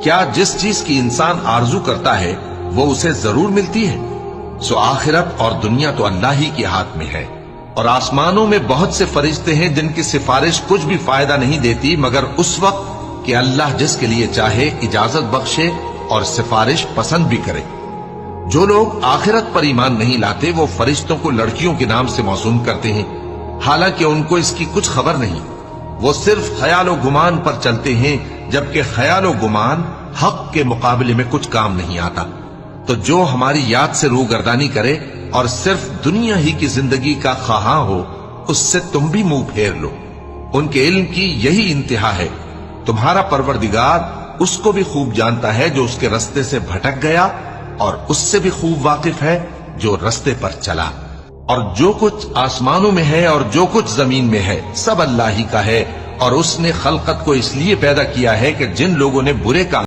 کیا جس چیز کی انسان آرزو کرتا ہے وہ اسے ضرور ملتی ہے؟ سو آخرت اور دنیا تو اللہ ہی کے ہاتھ میں ہے، اور آسمانوں میں بہت سے فرشتے ہیں جن کی سفارش کچھ بھی فائدہ نہیں دیتی مگر اس وقت کہ اللہ جس کے لیے چاہے اجازت بخشے اور سفارش پسند بھی کرے۔ جو لوگ آخرت پر ایمان نہیں لاتے وہ فرشتوں کو لڑکیوں کے نام سے موسوم کرتے ہیں، حالانکہ ان کو اس کی کچھ خبر نہیں۔ وہ صرف خیال و گمان پر چلتے ہیں، جبکہ خیال و گمان حق کے مقابلے میں کچھ کام نہیں آتا۔ تو جو ہماری یاد سے روگردانی کرے اور صرف دنیا ہی کی زندگی کا خواہاں ہو، اس سے تم بھی منہ پھیر لو۔ ان کے علم کی یہی انتہا ہے۔ تمہارا پروردگار اس کو بھی خوب جانتا ہے جو اس کے رستے سے بھٹک گیا، اور اس سے بھی خوب واقف ہے جو رستے پر چلا۔ اور جو کچھ آسمانوں میں ہے اور جو کچھ زمین میں ہے سب اللہ ہی کا ہے، اور اس نے خلقت کو اس لیے پیدا کیا ہے کہ جن لوگوں نے برے کام